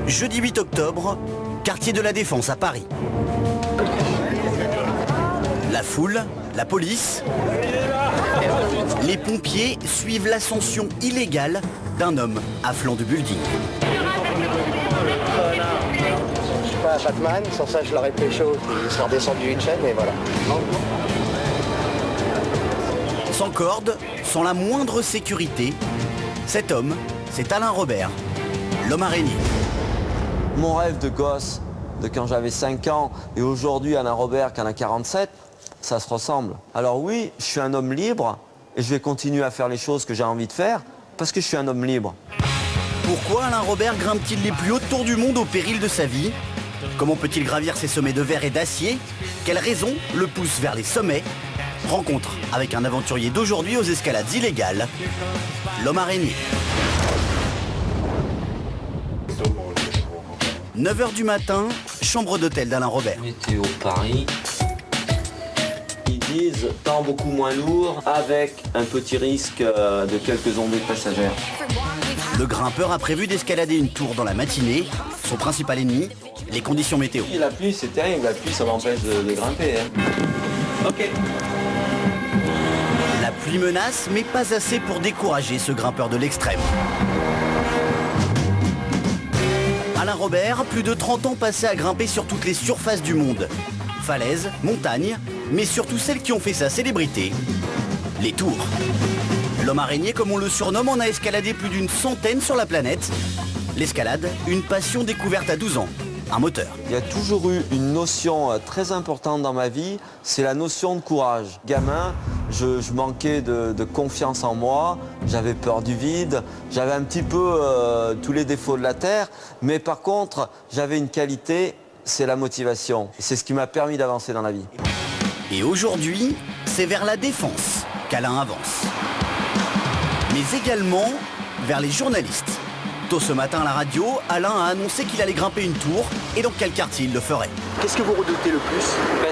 Jeudi 8 octobre, quartier de la Défense à Paris. La foule, la police, les pompiers suivent l'ascension illégale d'un homme à flanc de building. Je suis pas Batman, sans ça je l'aurais pécho, il serait redescendu une chaîne et voilà. Sans corde, sans la moindre sécurité, cet homme, c'est Alain Robert, l'homme araignée. Mon rêve de gosse, de quand j'avais 5 ans, et aujourd'hui Alain Robert qui en a 47, ça se ressemble. Alors oui, je suis un homme libre, et je vais continuer à faire les choses que j'ai envie de faire, parce que je suis un homme libre. Pourquoi Alain Robert grimpe-t-il les plus hautes tours du monde au péril de sa vie? Comment peut-il gravir ces sommets de verre et d'acier? Quelles raisons le poussent vers les sommets? Rencontre avec un aventurier d'aujourd'hui aux escalades illégales, l'homme araignée. 9h du matin, chambre d'hôtel d'Alain Robert. Météo Paris. Ils disent temps beaucoup moins lourd avec un petit risque de quelques ondées passagères. Le grimpeur a prévu d'escalader une tour dans la matinée. Son principal ennemi, les conditions météo. La pluie c'est terrible, la pluie ça m'empêche de grimper. Ok. La pluie menace, mais pas assez pour décourager ce grimpeur de l'extrême. Alain Robert, plus de 30 ans passés à grimper sur toutes les surfaces du monde. Falaises, montagnes, mais surtout celles qui ont fait sa célébrité, les tours. L'homme araignée, comme on le surnomme, en a escaladé plus d'une centaine sur la planète. L'escalade, une passion découverte à 12 ans. Un moteur. Il y a toujours eu une notion très importante dans ma vie, c'est la notion de courage. Gamin, je manquais de confiance en moi, j'avais peur du vide, j'avais un petit peu tous les défauts de la terre, mais par contre, j'avais une qualité, c'est la motivation. C'est ce qui m'a permis d'avancer dans la vie. Et aujourd'hui, c'est vers la défense qu'Alain avance. Mais également vers les journalistes. Tôt ce matin à la radio, Alain a annoncé qu'il allait grimper une tour et dans quel quartier il le ferait. Qu'est-ce que vous redoutez le plus?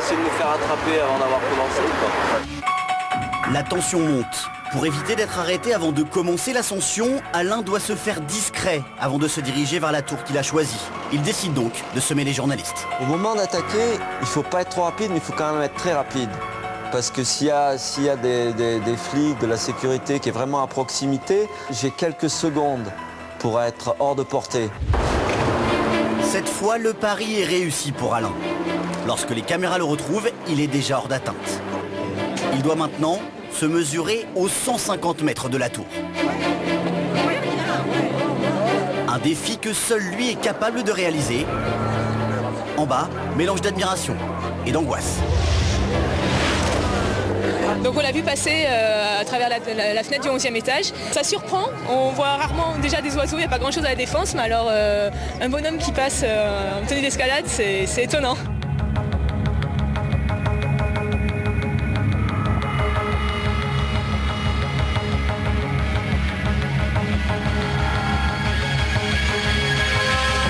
C'est de me faire attraper avant d'avoir commencé. La tension monte. Pour éviter d'être arrêté avant de commencer l'ascension, Alain doit se faire discret avant de se diriger vers la tour qu'il a choisie. Il décide donc de semer les journalistes. Au moment d'attaquer, il ne faut pas être trop rapide, mais il faut quand même être très rapide. Parce que s'il y a des flics, de la sécurité qui est vraiment à proximité, j'ai quelques secondes pour être hors de portée. Cette fois, le pari est réussi pour Alain. Lorsque les caméras le retrouvent, il est déjà hors d'atteinte. Il doit maintenant se mesurer aux 150 mètres de la tour. Un défi que seul lui est capable de réaliser. En bas, mélange d'admiration et d'angoisse. Donc on l'a vu passer à travers la fenêtre du 11e étage. Ça surprend, on voit rarement déjà des oiseaux, il n'y a pas grand chose à la défense, mais alors un bonhomme qui passe en tenue d'escalade, c'est étonnant.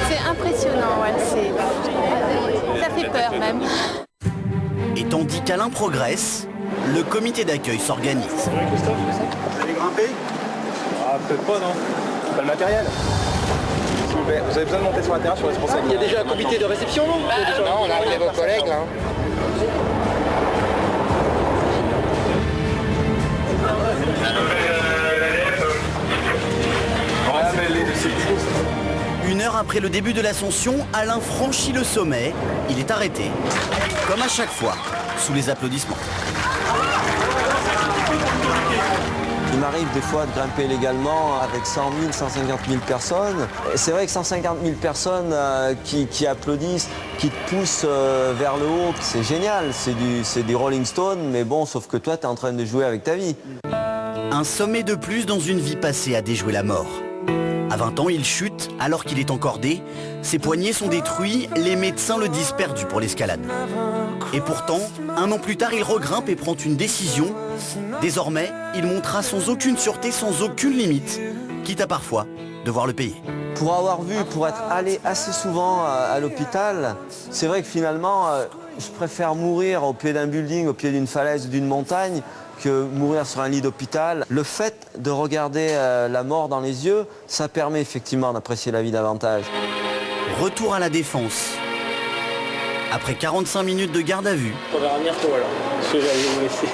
C'est impressionnant, ouais, ça fait peur même. Et tandis qu'Alain progresse, le comité d'accueil s'organise. Christophe, vous allez grimper? Ah, peut-être pas, non. Pas le matériel. S'il vous plaît, vous avez besoin de monter sur la terrasse, je suis responsable. Il y a déjà un comité de réception, non? Non, on a arrivé vos collègues, là. Une heure après le début de l'ascension, Alain franchit le sommet. Il est arrêté, comme à chaque fois, sous les applaudissements. Il m'arrive des fois de grimper légalement avec 100 000, 150 000 personnes. Et c'est vrai que 150 000 personnes qui applaudissent, qui te poussent vers le haut, c'est génial, c'est du Rolling Stone, mais bon, sauf que toi, tu es en train de jouer avec ta vie. Un sommet de plus dans une vie passée à déjouer la mort. À 20 ans, il chute alors qu'il est encordé. Ses poignets sont détruits, les médecins le disent perdu pour l'escalade. Et pourtant, un an plus tard, il regrimpe et prend une décision. Désormais, il montera sans aucune sûreté, sans aucune limite, quitte à parfois devoir le payer. Pour avoir vu, pour être allé assez souvent à l'hôpital, c'est vrai que finalement, je préfère mourir au pied d'un building, au pied d'une falaise ou d'une montagne, que mourir sur un lit d'hôpital. Le fait de regarder la mort dans les yeux, ça permet effectivement d'apprécier la vie davantage. Retour à la défense. Après 45 minutes de garde à vue, On verra bientôt alors. Parce que j'allais vous laisser.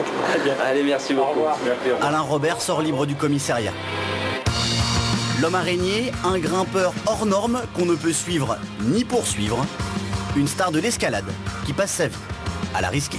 Allez, merci beaucoup. Au revoir. Alain Robert sort libre du commissariat. L'homme araignée, un grimpeur hors norme qu'on ne peut suivre ni poursuivre. Une star de l'escalade qui passe sa vie à la risquer.